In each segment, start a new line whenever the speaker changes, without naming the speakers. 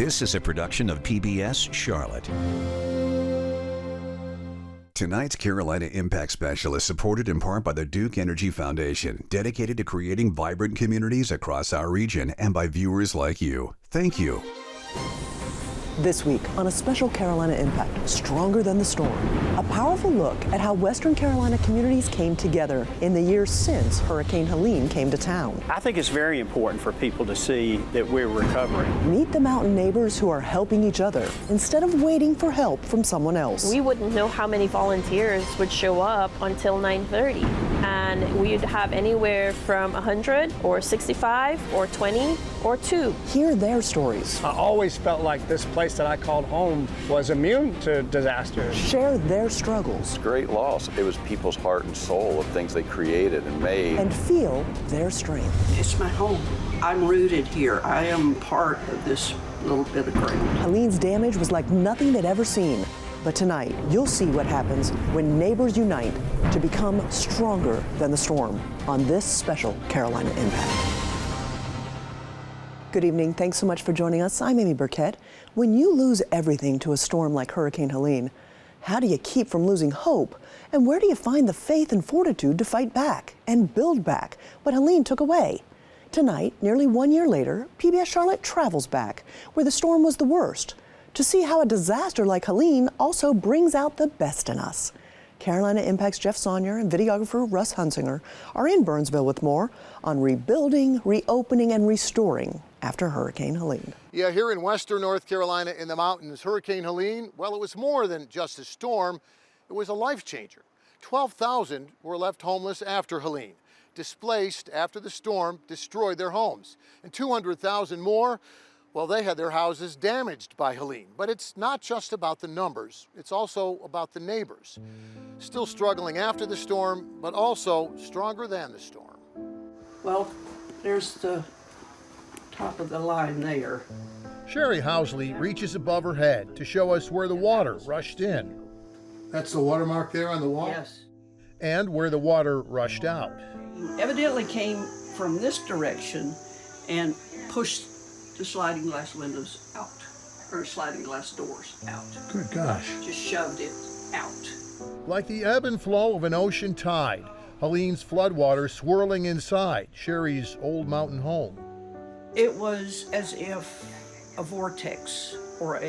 This is a production of PBS Charlotte. Tonight's Carolina Impact Special is supported in part by the Duke Energy Foundation, dedicated to creating vibrant communities across our region, and by viewers like you. Thank you.
This week on a special Carolina Impact, Stronger Than the Storm, a powerful look at how Western Carolina communities came together in the years since Hurricane Helene came to town.
I think it's very important for people to see that we're recovering.
Meet the mountain neighbors who are helping each other instead of waiting for help from someone else.
We wouldn't know how many volunteers would show up until 9:30, and we'd have anywhere from 100 or 65 or 20 or 2.
Hear their stories.
I always felt like this place that I called home was immune to disasters.
Share their struggles.
Great loss. It was people's heart and soul of things they created and made.
And feel their strength.
It's my home. I'm rooted here. I am part of this little bit of ground.
Helene's damage was like nothing they'd ever seen. But tonight, you'll see what happens when neighbors unite to become stronger than the storm on this special Carolina Impact. Good evening. Thanks so much for joining us. I'm Amy Burkett. When you lose everything to a storm like Hurricane Helene, how do you keep from losing hope? And where do you find the faith and fortitude to fight back and build back what Helene took away? Tonight, nearly 1 year later, PBS Charlotte travels back where the storm was the worst to see how a disaster like Helene also brings out the best in us. Carolina Impact's Jeff Saunier and videographer Russ Hunsinger are in Burnsville with more on rebuilding, reopening, and restoring after Hurricane Helene.
Yeah, here in western North Carolina in the mountains, Hurricane Helene, well, it was more than just a storm. It was a life changer. 12,000 were left homeless after Helene, displaced after the storm destroyed their homes. And 200,000 more, well, they had their houses damaged by Helene. But it's not just about the numbers. It's also about the neighbors. Still struggling after the storm, but also stronger than the storm.
Well, there's the top of the line there.
Sherry Housley reaches above her head to show us where the water rushed in.
That's the watermark there on the wall?
Yes.
And where the water rushed out.
Evidently came from this direction and pushed the sliding glass windows out, or sliding glass doors out.
Good gosh.
Just shoved it out.
Like the ebb and flow of an ocean tide, Helene's floodwater swirling inside Sherry's old mountain home.
It was as if a vortex or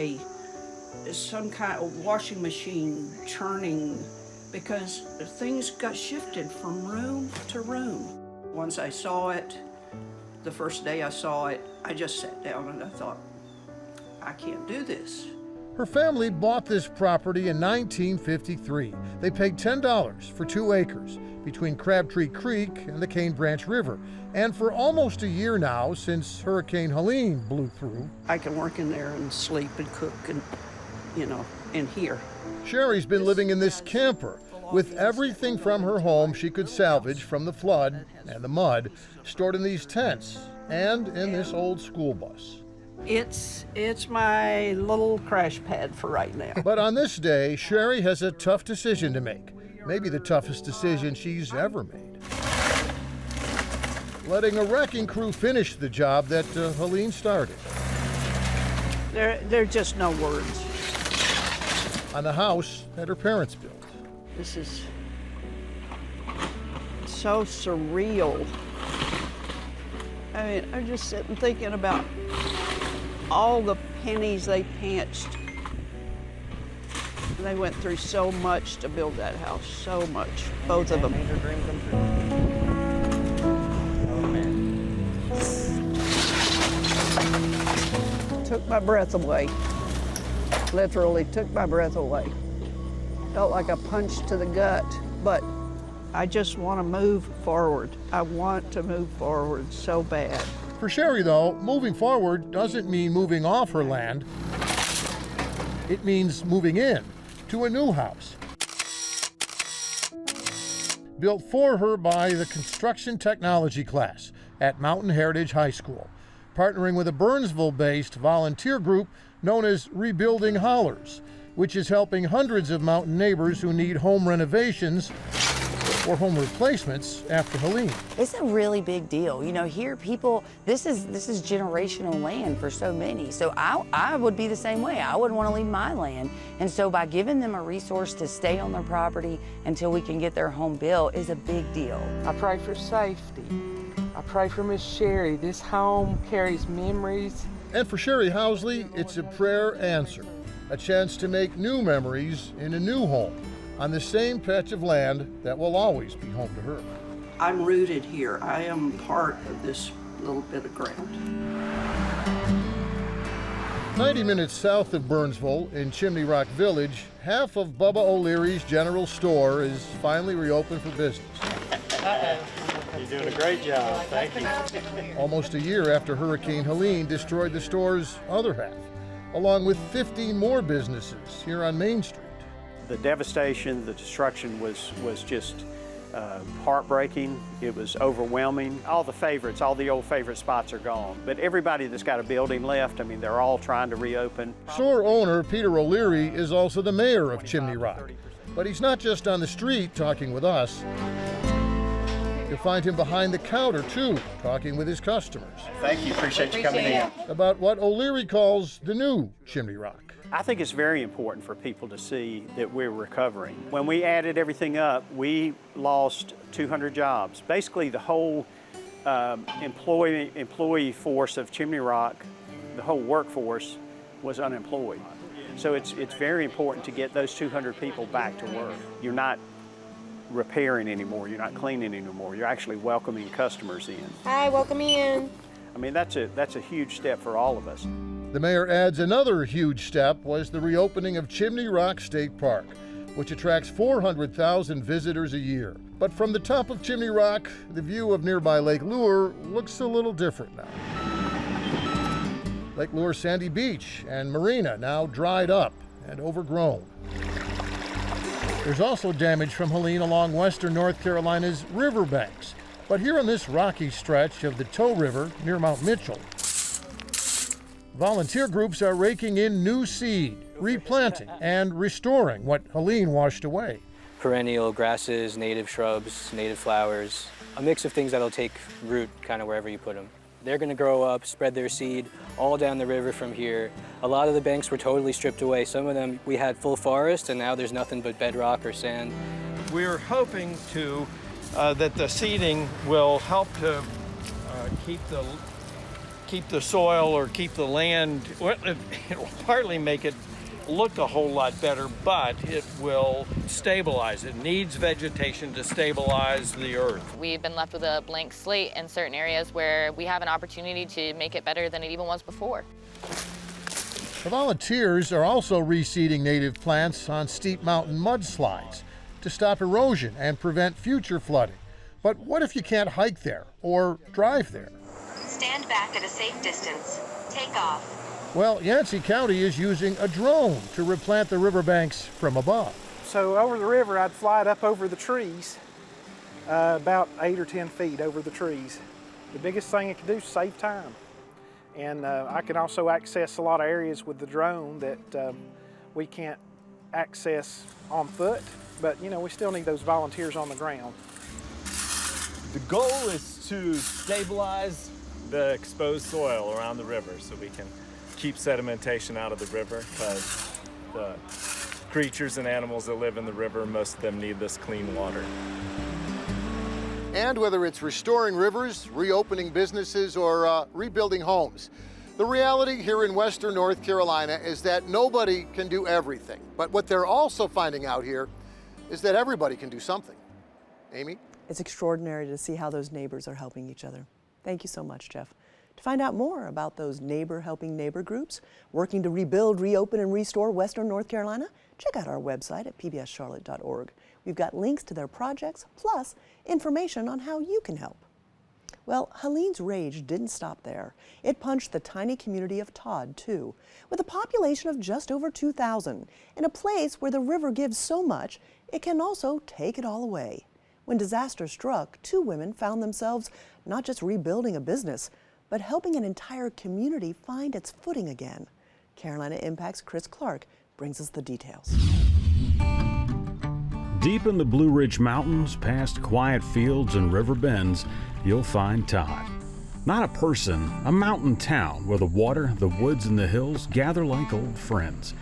some kind of washing machine churning, because things got shifted from room to room. Once I saw it, the first day I saw it, I just sat down and I thought, I can't do this.
Her family bought this property in 1953. They paid $10 for 2 acres between Crabtree Creek and the Cane Branch River. And for almost a year now, since Hurricane Helene blew through,
I can work in there and sleep and cook and, in here.
Sherry's been living in this camper with everything from her home she could salvage from the flood and the mud stored in these tents and in this old school bus.
It's my little crash pad for right now.
But on this day, Sherry has a tough decision to make. Maybe the toughest decision she's ever made. Letting a wrecking crew finish the job that Helene started.
There are just no words.
On the house that her parents built.
This is so surreal. I mean, I'm just sitting thinking about all the pennies they pinched. They went through so much to build that house, so much, both of them.
Made her dream come true. Oh, man.
Took my breath away. Literally took my breath away. Felt like a punch to the gut, but I just want to move forward. I want to move forward so bad.
For Sherry, though, moving forward doesn't mean moving off her land. It means moving in to a new house. Built for her by the construction technology class at Mountain Heritage High School, partnering with a Burnsville-based volunteer group known as Rebuilding Hollers, which is helping hundreds of mountain neighbors who need home renovations or home replacements after Helene.
It's a really big deal. You know, here people, this is generational land for so many. So I would be the same way. I wouldn't want to leave my land. And so by giving them a resource to stay on their property until we can get their home built is a big deal.
I pray for safety. I pray for Miss Sherry. This home carries memories.
And for Sherry Housley, it's a prayer answered, a chance to make new memories in a new home on the same patch of land that will always be home to her.
I'm rooted here. I am part of this little bit of ground.
90 minutes south of Burnsville in Chimney Rock Village, half of Bubba O'Leary's General Store is finally reopened for business.
You're doing a great job. Thank you.
Almost a year after Hurricane Helene destroyed the store's other half, along with 15 more businesses here on Main Street.
The devastation, the destruction was just heartbreaking. It was overwhelming. All the favorites, all the old favorite spots are gone. But everybody that's got a building left, I mean, they're all trying to reopen.
Store owner Peter O'Leary is also the mayor of Chimney Rock. But he's not just on the street talking with us. You'll find him behind the counter, too, talking with his customers.
Thank you. Appreciate you coming in.
About what O'Leary calls the new Chimney Rock.
I think it's very important for people to see that we're recovering. When we added everything up, we lost 200 jobs. Basically, the whole employee force of Chimney Rock, the whole workforce, was unemployed. So it's very important to get those 200 people back to work. You're not repairing anymore, you're not cleaning anymore, you're actually welcoming customers in.
Hi, welcome in.
I mean, that's a huge step for all of us.
The mayor adds another huge step was the reopening of Chimney Rock State Park, which attracts 400,000 visitors a year. But from the top of Chimney Rock, the view of nearby Lake Lure looks a little different now. Lake Lure's sandy beach and marina now dried up and overgrown. There's also damage from Helene along western North Carolina's riverbanks. But here on this rocky stretch of the Tow River near Mount Mitchell, volunteer groups are raking in new seed, replanting, and restoring what Helene washed away.
Perennial grasses, native shrubs, native flowers, a mix of things that'll take root kind of wherever you put them. They're going to grow up, spread their seed all down the river from here. A lot of the banks were totally stripped away. Some of them we had full forest, and now there's nothing but bedrock or sand.
We're hoping to that the seeding will help to keep the soil or keep the land. Well, it'll partly make it look a whole lot better, but it will stabilize. It needs vegetation to stabilize the earth.
We've been left with a blank slate in certain areas where we have an opportunity to make it better than it even was before.
The volunteers are also reseeding native plants on steep mountain mudslides to stop erosion and prevent future flooding. But what if you can't hike there or drive there?
Stand back at a safe distance. Take off.
Well, Yancey County is using a drone to replant the riverbanks from above.
So over the river, I'd fly it up over the trees, about 8 or 10 feet over the trees. The biggest thing it can do is save time. And I can also access a lot of areas with the drone that we can't access on foot, but you know, we still need those volunteers on the ground.
The goal is to stabilize the exposed soil around the river so we can keep sedimentation out of the river, because the creatures and animals that live in the river, most of them need this clean water.
And whether it's restoring rivers, reopening businesses, or rebuilding homes, the reality here in western North Carolina is that nobody can do everything. But what they're also finding out here is that everybody can do something. Amy?
It's extraordinary to see how those neighbors are helping each other. Thank you so much, Jeff. To find out more about those neighbor helping neighbor groups working to rebuild, reopen, and restore western North Carolina, check out our website at pbscharlotte.org. We've got links to their projects, plus information on how you can help. Well, Helene's rage didn't stop there. It punched the tiny community of Todd, too, with a population of just over 2,000, in a place where the river gives so much, it can also take it all away. When disaster struck, 2 women found themselves not just rebuilding a business, but helping an entire community find its footing again. Carolina Impact's Chris Clark brings us the details.
Deep in the Blue Ridge Mountains, past quiet fields and river bends, you'll find Todd. Not a person, a mountain town where the water, the woods, and the hills gather like old friends.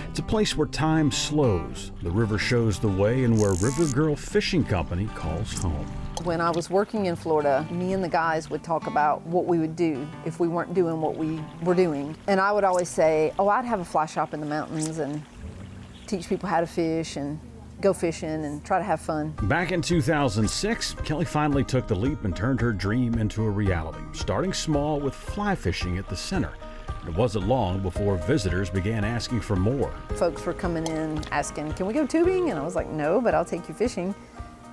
It's a place where time slows, the river shows the way, and where River Girl Fishing Company calls home.
When I was working in Florida, me and the guys would talk about what we would do if we weren't doing what we were doing. And I would always say, oh, I'd have a fly shop in the mountains and teach people how to fish and go fishing and try to have fun.
Back in 2006, Kelly finally took the leap and turned her dream into a reality, starting small with fly fishing at the center. It wasn't long before visitors began asking for more.
Folks were coming in asking, can we go tubing? And I was like, no, but I'll take you fishing.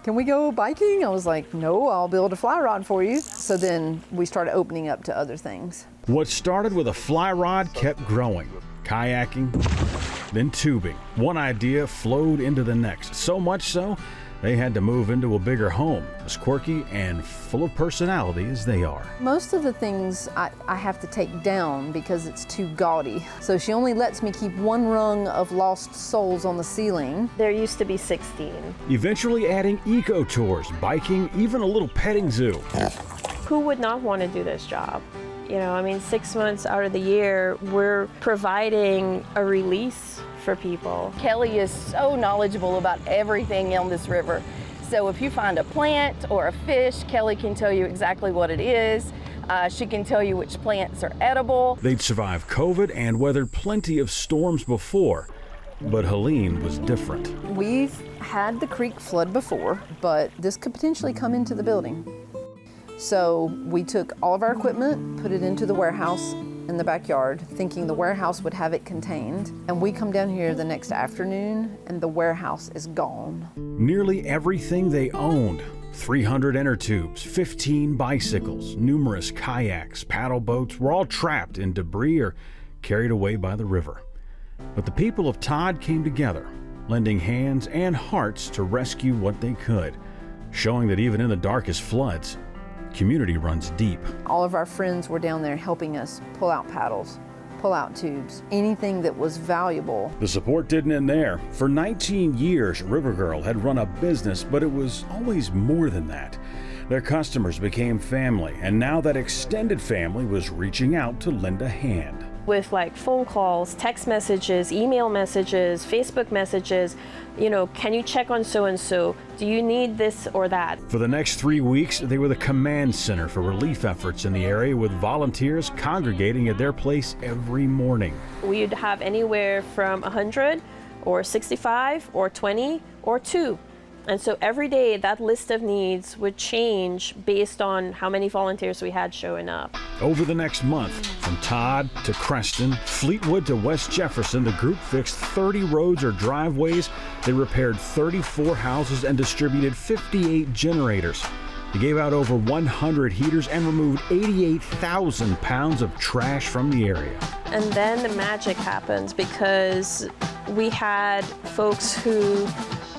Can we go biking? I was like, no, I'll build a fly rod for you. So then we started opening up to other things.
What started with a fly rod kept growing. Kayaking, then tubing. One idea flowed into the next, so much so they had to move into a bigger home, as quirky and full of personality as they are.
Most of the things I have to take down because it's too gaudy. So she only lets me keep one rung of lost souls on the ceiling.
There used to be 16.
Eventually adding eco tours, biking, even a little petting zoo.
Who would not want to do this job? You know, I mean, 6 months out of the year, we're providing a release for people.
Kelly is so knowledgeable about everything on this river. So if you find a plant or a fish, Kelly can tell you exactly what it is. She can tell you which plants are edible.
They'd survived COVID and weathered plenty of storms before, but Helene was different.
We've had the creek flood before, but this could potentially come into the building. So we took all of our equipment, put it into the warehouse in the backyard, thinking the warehouse would have it contained. And we come down here the next afternoon and the warehouse is gone.
Nearly everything they owned, 300 inner tubes, 15 bicycles, numerous kayaks, paddle boats, were all trapped in debris or carried away by the river. But the people of Todd came together, lending hands and hearts to rescue what they could, showing that even in the darkest floods, community runs deep.
All of our friends were down there helping us pull out paddles, pull out tubes, anything that was valuable.
The support didn't end there. For 19 years, River Girl had run a business, but it was always more than that. Their customers became family, and now that extended family was reaching out to lend a hand.
With like phone calls, text messages, email messages, Facebook messages, you know, can you check on so-and-so? Do you need this or that?
For the next 3 weeks, they were the command center for relief efforts in the area, with volunteers congregating at their place every morning.
We'd have anywhere from 100 or 65 or 20 or 2. And so every day that list of needs would change based on how many volunteers we had showing up.
Over the next month, from Todd to Creston, Fleetwood to West Jefferson, the group fixed 30 roads or driveways. They repaired 34 houses and distributed 58 generators. They gave out over 100 heaters and removed 88,000 pounds of trash from the area.
And then the magic happens, because we had folks who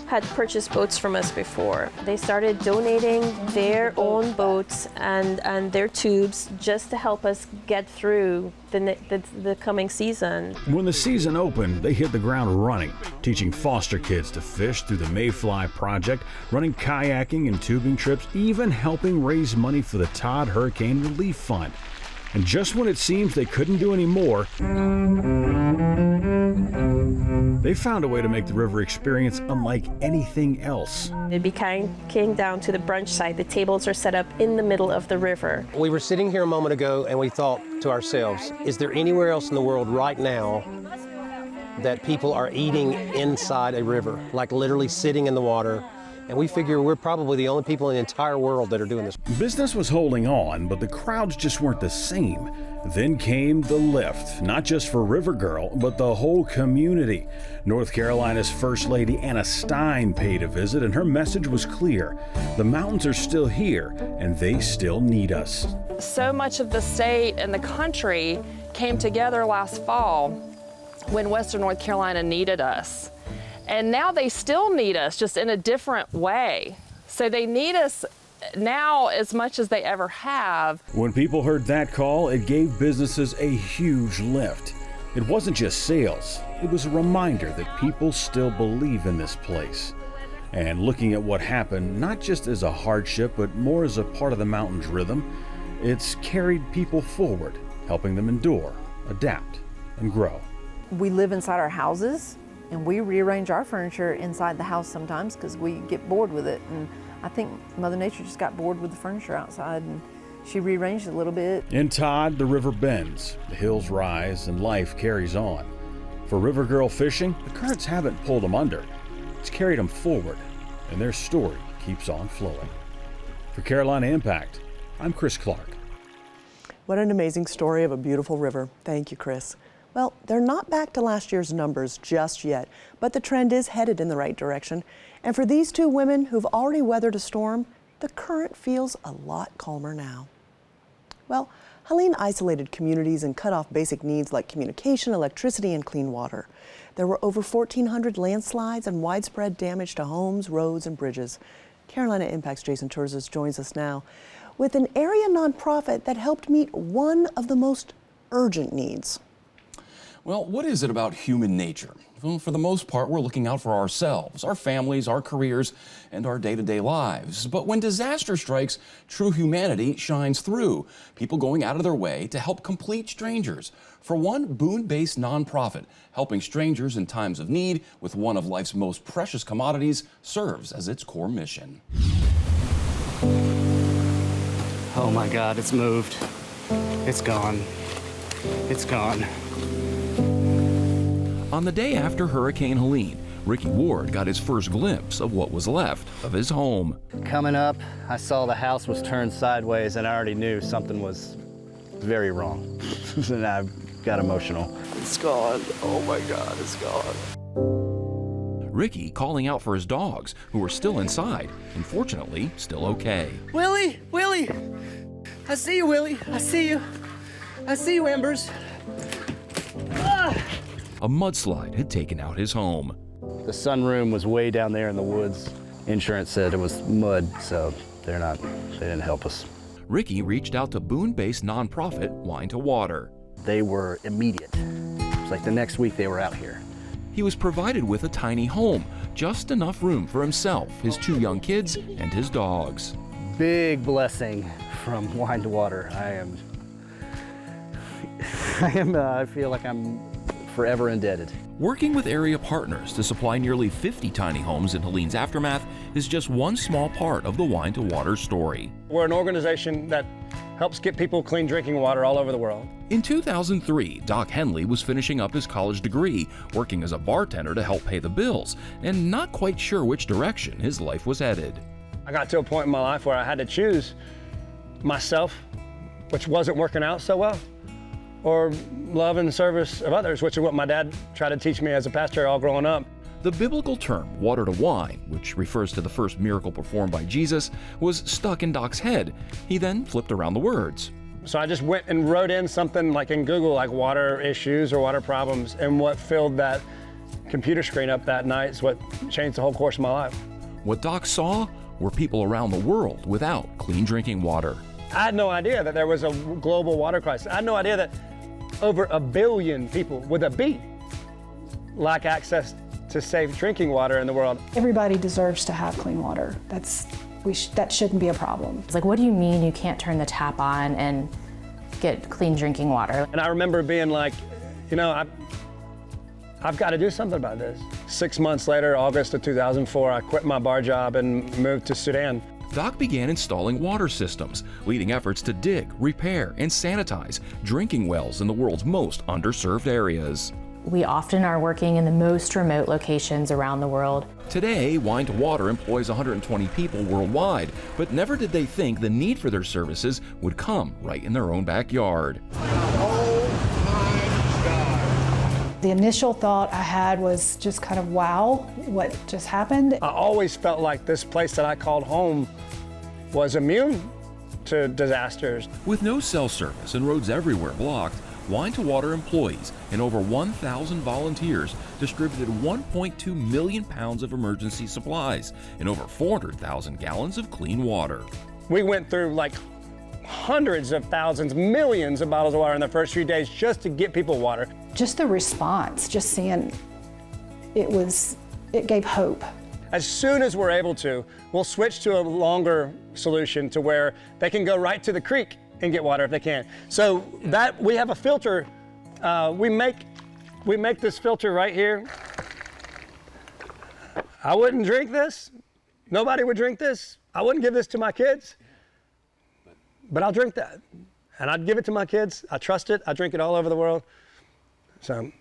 had purchased boats from us before. They started donating their own boats and their tubes just to help us get through the coming season.
When the season opened, they hit the ground running, teaching foster kids to fish through the Mayfly Project, running kayaking and tubing trips, even helping raise money for the Todd Hurricane Relief Fund. And just when it seems they couldn't do any more, they found a way to make the river experience unlike anything else.
It came down to the brunch site. The tables are set up in the middle of the river.
We were sitting here a moment ago and we thought to ourselves, is there anywhere else in the world right now that people are eating inside a river, like literally sitting in the water? And we figure we're probably the only people in the entire world that are doing this.
Business was holding on, but the crowds just weren't the same. Then came the lift, not just for River Girl, but the whole community. North Carolina's First Lady Anna Stein paid a visit, and her message was clear. The mountains are still here, and they still need us.
So much of the state and the country came together last fall when Western North Carolina needed us. And now they still need us, just in a different way. So they need us now as much as they ever have.
When people heard that call, it gave businesses a huge lift. It wasn't just sales, it was a reminder that people still believe in this place. And looking at what happened, not just as a hardship, but more as a part of the mountain's rhythm, it's carried people forward, helping them endure, adapt, and grow.
We live inside our houses, and we rearrange our furniture inside the house sometimes because we get bored with it. And I think Mother Nature just got bored with the furniture outside, and she rearranged it a little bit.
In Todd, the river bends, the hills rise, and life carries on. For river girl fishing, the currents haven't pulled them under. It's carried them forward, and their story keeps on flowing. For Carolina Impact, I'm Chris Clark.
What an amazing story of a beautiful river. Thank you, Chris. Well, they're not back to last year's numbers just yet, but the trend is headed in the right direction. And for these two women who've already weathered a storm, the current feels a lot calmer now. Well, Helene isolated communities and cut off basic needs like communication, electricity, and clean water. There were over 1,400 landslides and widespread damage to homes, roads, and bridges. Carolina Impact's Jason Turzis joins us now with an area nonprofit that helped meet one of the most urgent needs.
Well, what is it about human nature? Well, for the most part, we're looking out for ourselves, our families, our careers, and our day-to-day lives. But when disaster strikes, true humanity shines through. People going out of their way to help complete strangers. For one Boone-based nonprofit, helping strangers in times of need with one of life's most precious commodities serves as its core mission.
Oh my God, it's moved. It's gone. It's gone.
On the day after Hurricane Helene, Ricky Ward got his first glimpse of what was left of his home.
Coming up, I saw the house was turned sideways and I already knew something was very wrong. And I got emotional.
It's gone. Oh my God, it's gone.
Ricky calling out for his dogs, who were still inside, and fortunately, still okay.
Willie! Willie! I see you, Willie. I see you. I see you, Embers. Ah!
A mudslide had taken out his home.
The sunroom was way down there in the woods. Insurance said it was mud, so they didn't help us.
Ricky reached out to Boone-based nonprofit Wine to Water.
They were immediate. It was like the next week they were out here.
He was provided with a tiny home, just enough room for himself, his two young kids, and his dogs.
Big blessing from Wine to Water. I feel like I'm forever indebted.
Working with area partners to supply nearly 50 tiny homes in Helene's aftermath is just one small part of the Wine to Water story.
We're an organization that helps get people clean drinking water all over the world.
In 2003, Doc Henley was finishing up his college degree, working as a bartender to help pay the bills, and not quite sure which direction his life was headed.
I got to a point in my life where I had to choose myself, which wasn't working out so well, or love and service of others, which is what my dad tried to teach me as a pastor all growing up.
The biblical term, water to wine, which refers to the first miracle performed by Jesus, was stuck in Doc's head. He then flipped around the words.
So I just went and wrote in something like in Google, like water issues or water problems, and what filled that computer screen up that night is what changed the whole course of my life.
What Doc saw were people around the world without clean drinking water.
I had no idea that there was a global water crisis. I had no idea that over 1 billion people with a B lack access to safe drinking water in the world.
Everybody deserves to have clean water. That shouldn't be a problem.
It's like, what do you mean you can't turn the tap on and get clean drinking water?
And I remember being like, you know, I've got to do something about this. 6 months later, August of 2004, I quit my bar job and moved to Sudan.
Doc began installing water systems, leading efforts to dig, repair, and sanitize drinking wells in the world's most underserved areas.
We often are working in the most remote locations around the world.
Today, Wine to Water employs 120 people worldwide, but never did they think the need for their services would come right in their own backyard.
The initial thought I had was just kind of, wow, what just happened?
I always felt like this place that I called home was immune to disasters.
With no cell service and roads everywhere blocked, Wine to Water employees and over 1,000 volunteers distributed 1.2 million pounds of emergency supplies and over 400,000 gallons of clean water.
We went through like hundreds of thousands, millions of bottles of water in the first few days just to get people water.
Just the response, just seeing it gave hope.
As soon as we're able to, we'll switch to a longer solution to where they can go right to the creek and get water if they can. So that we have a filter. We make this filter right here. I wouldn't drink this. Nobody would drink this. I wouldn't give this to my kids, but I'll drink that. And I'd give it to my kids. I trust it. I drink it all over the world. So,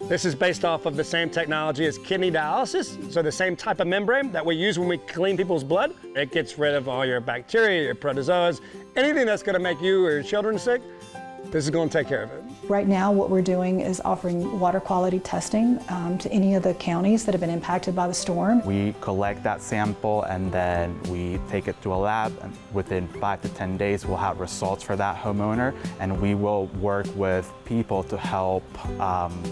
this is based off of the same technology as kidney dialysis, so the same type of membrane that we use when we clean people's blood. It gets rid of all your bacteria, your protozoas, anything that's gonna make you or your children sick, this is gonna take care of it.
Right now, what we're doing is offering water quality testing to any of the counties that have been impacted by the storm.
We collect that sample and then we take it to a lab, and within 5 to 10 days we'll have results for that homeowner, and we will work with people to help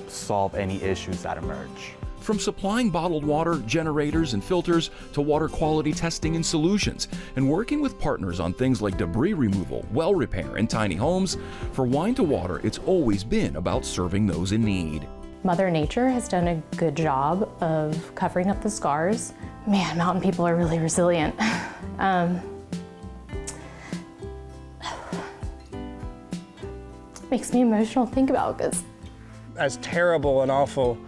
solve any issues that emerge.
From supplying bottled water, generators, and filters to water quality testing and solutions, and working with partners on things like debris removal, well repair, and tiny homes, for Wine to Water, it's always been about serving those in need.
Mother Nature has done a good job of covering up the scars. Man, mountain people are really resilient. Makes me emotional to think about, because
as terrible and awful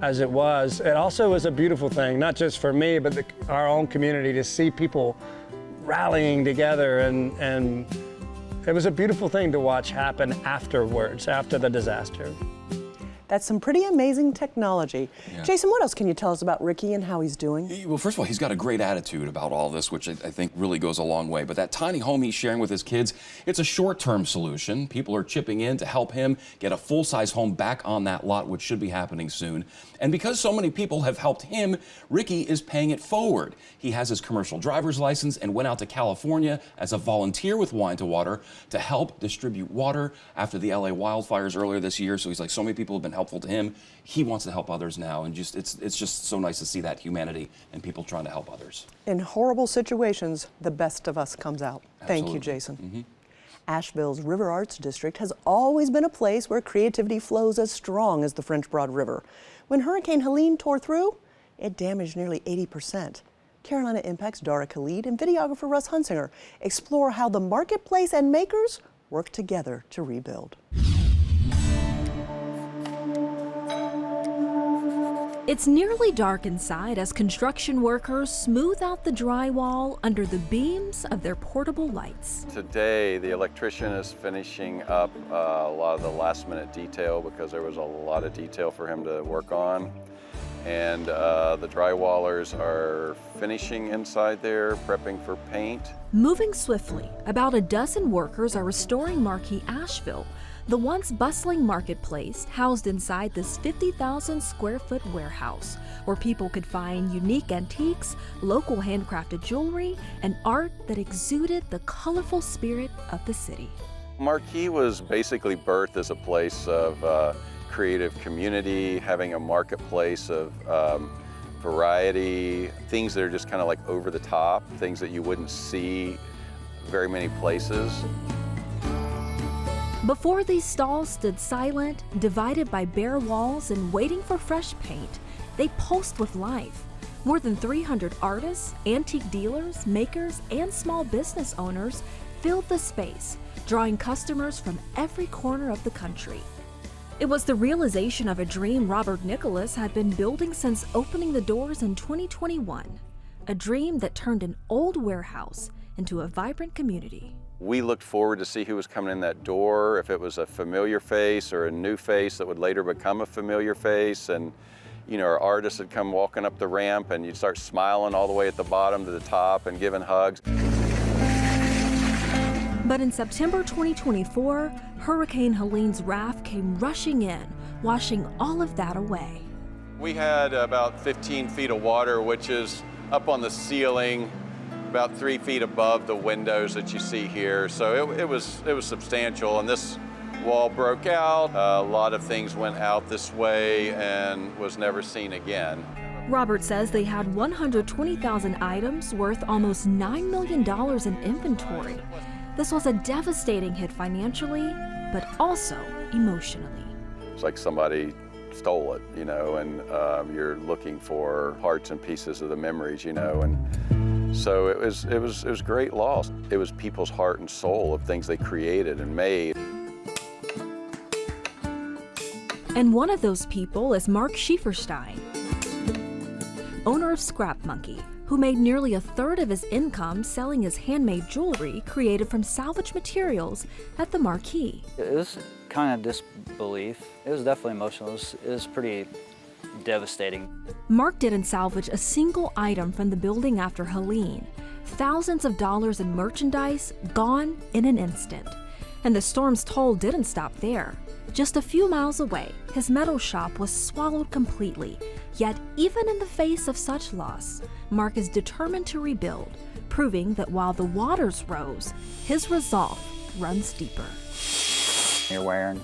as it was, it also was a beautiful thing, not just for me, but our own community, to see people rallying together, and it was a beautiful thing to watch happen afterwards, after the disaster.
That's some pretty amazing technology.
Yeah.
Jason, what else can you tell us about Ricky and how he's doing?
Well, first of all, he's got a great attitude about all this, which I think really goes a long way. But that tiny home he's sharing with his kids, it's a short-term solution. People are chipping in to help him get a full-size home back on that lot, which should be happening soon. And because so many people have helped him, Ricky is paying it forward. He has his commercial driver's license and went out to California as a volunteer with Wine to Water to help distribute water after the LA wildfires earlier this year. So he's like, so many people have been helpful to him. He wants to help others now, and it's just so nice to see that humanity and people trying to help others.
In horrible situations, the best of us comes out. Thank you, Jason.
Mm-hmm.
Asheville's River Arts District has always been a place where creativity flows as strong as the French Broad River. When Hurricane Helene tore through, it damaged nearly 80%. Carolina Impact's Dara Khalid and videographer Russ Hunsinger explore how the marketplace and makers work together to rebuild.
It's nearly dark inside as construction workers smooth out the drywall under the beams of their portable lights.
Today, the electrician is finishing up a lot of the last-minute detail because there was a lot of detail for him to work on. And the drywallers are finishing inside there, prepping for paint.
Moving swiftly, about a dozen workers are restoring Marquee Asheville, the once bustling marketplace housed inside this 50,000 square foot warehouse, where people could find unique antiques, local handcrafted jewelry, and art that exuded the colorful spirit of the city.
Marquee was basically birthed as a place of creative community, having a marketplace of variety, things that are just kind of like over the top, things that you wouldn't see very many places.
Before these stalls stood silent, divided by bare walls and waiting for fresh paint, they pulsed with life. More than 300 artists, antique dealers, makers, and small business owners filled the space, drawing customers from every corner of the country. It was the realization of a dream Robert Nicholas had been building since opening the doors in 2021, a dream that turned an old warehouse into a vibrant community.
We looked forward to see who was coming in that door, if it was a familiar face or a new face that would later become a familiar face. And you know, our artists would come walking up the ramp and you'd start smiling all the way at the bottom to the top and giving hugs.
But in September 2024, Hurricane Helene's wrath came rushing in, washing all of that away.
We had about 15 feet of water, which is up on the ceiling, about 3 feet above the windows that you see here. So it was substantial, and this wall broke out. A lot of things went out this way and was never seen again.
Robert says they had 120,000 items worth almost $9 million in inventory. This was a devastating hit financially, but also emotionally.
It's like somebody stole it, you know, and you're looking for parts and pieces of the memories, you know, and so it was great loss. It was people's heart and soul of things they created and made.
And one of those people is Mark Schieferstein, owner of Scrap Monkey, who made nearly a third of his income selling his handmade jewelry created from salvage materials at the Marquee.
It was kind of disbelief. It was definitely emotional. It was pretty devastating.
Mark didn't salvage a single item from the building after Helene. Thousands of dollars in merchandise gone in an instant. And the storm's toll didn't stop there. Just a few miles away, his metal shop was swallowed completely. Yet, even in the face of such loss, Mark is determined to rebuild, proving that while the waters rose, his resolve runs deeper.
You're wearing,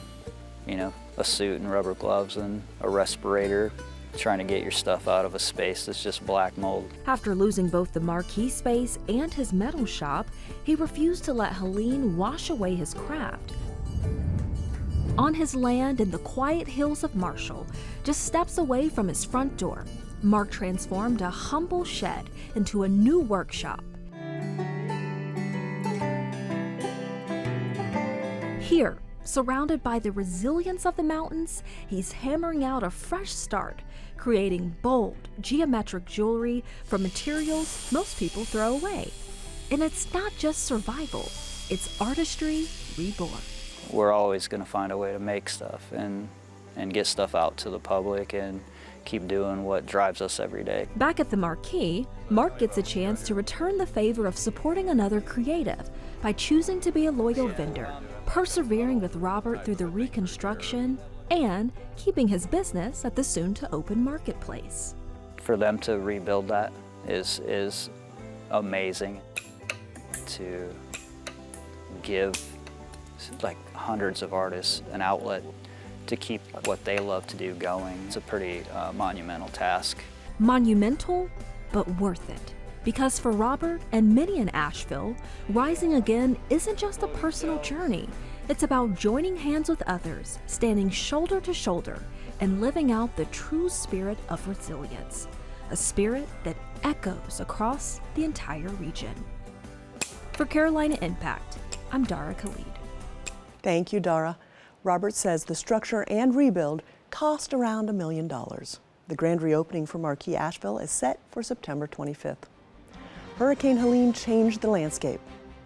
you know, a suit and rubber gloves and a respirator, trying to get your stuff out of a space that's just black mold.
After losing both the Marquee space and his metal shop, he refused to let Helene wash away his craft. On his land in the quiet hills of Marshall, just steps away from his front door, Mark transformed a humble shed into a new workshop. Here, surrounded by the resilience of the mountains, he's hammering out a fresh start, creating bold, geometric jewelry from materials most people throw away. And it's not just survival, it's artistry reborn.
We're always going to find a way to make stuff and get stuff out to the public and keep doing what drives us every day.
Back at the Marquee, Mark gets a chance to return the favor of supporting another creative by choosing to be a loyal vendor, persevering with Robert through the reconstruction, and keeping his business at the soon-to-open marketplace.
For them to rebuild that is amazing. To give like hundreds of artists an outlet to keep what they love to do going. It's a pretty monumental task.
Monumental, but worth it. Because for Robert and many in Asheville, rising again isn't just a personal journey. It's about joining hands with others, standing shoulder to shoulder, and living out the true spirit of resilience. A spirit that echoes across the entire region. For Carolina Impact, I'm Dara Khalid.
Thank you, Dara. Robert says the structure and rebuild cost around $1 million. The grand reopening for Marquee Asheville is set for September 25th. Hurricane Helene changed the landscape,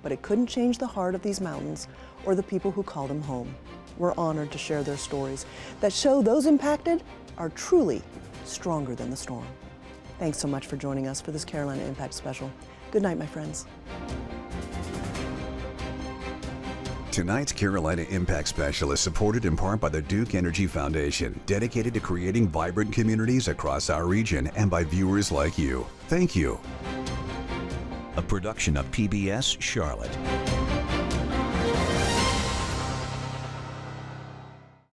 but it couldn't change the heart of these mountains or the people who call them home. We're honored to share their stories that show those impacted are truly stronger than the storm. Thanks so much for joining us for this Carolina Impact special. Good night, my friends.
Tonight's Carolina Impact Special is supported in part by the Duke Energy Foundation, dedicated to creating vibrant communities across our region, and by viewers like you. Thank you.
A production of PBS Charlotte.